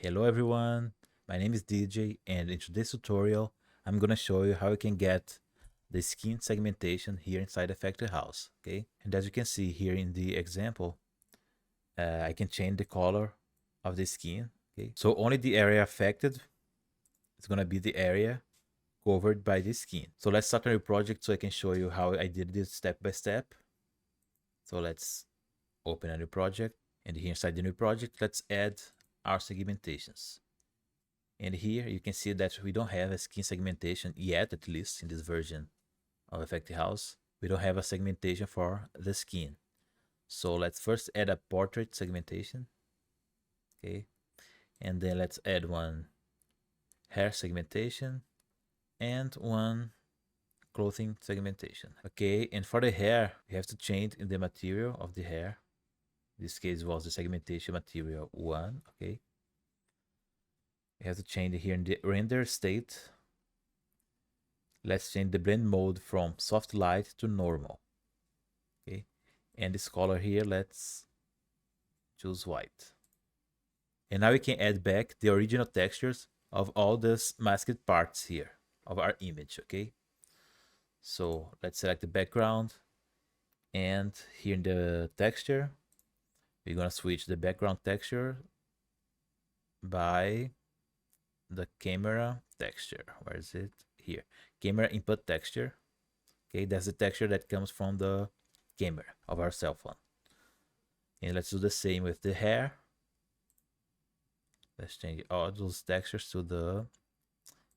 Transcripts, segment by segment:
Hello everyone, my name is DJ and in today's tutorial I'm gonna show you how you can get the skin segmentation here inside the factory house, okay? And as you can see here in the example, I can change the color of the skin, okay? So only the area affected is gonna be the area covered by the skin. So let's start a new project so I can show you how I did this step by step. So let's open a new project, and here inside the new project, let's add our segmentations. And here you can see that we don't have a skin segmentation yet, at least in this version of Effective House. We don't have a segmentation for the skin. So let's first add a portrait segmentation. Okay. And then let's add one hair segmentation and one clothing segmentation. Okay. And for the hair, we have to change in the material of the hair. In this case was the segmentation material 1. Okay. We have to change it here in the render state. Let's change the blend mode from soft light to normal. Okay, and this color here, let's choose white. And now we can add back the original textures of all these masked parts here of our image. Okay, so let's select the background, and here in the texture, we're gonna switch the background texture by the camera texture. Where is it? Here, camera input texture. Okay, that's the texture that comes from the camera of our cell phone. And let's do the same with the hair. Let's change all those textures to the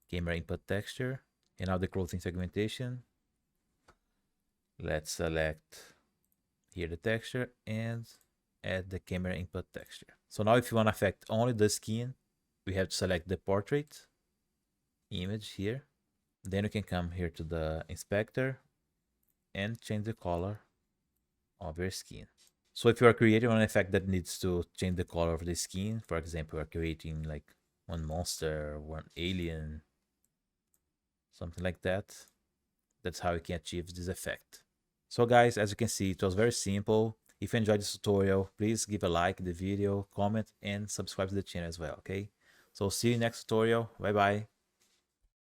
camera input texture. And now the clothing segmentation. Let's select here the texture and add the camera input texture. So now if you want to affect only the skin, we have to select the portrait image here. Then you can come here to the inspector and change the color of your skin. So if you are creating an effect that needs to change the color of the skin, for example, you are creating like one monster, one alien, something like that, that's how you can achieve this effect. So guys, as you can see, it was very simple. If you enjoyed this tutorial, please give a like the video, comment, and subscribe to the channel as well, okay? So see you next tutorial. Bye bye.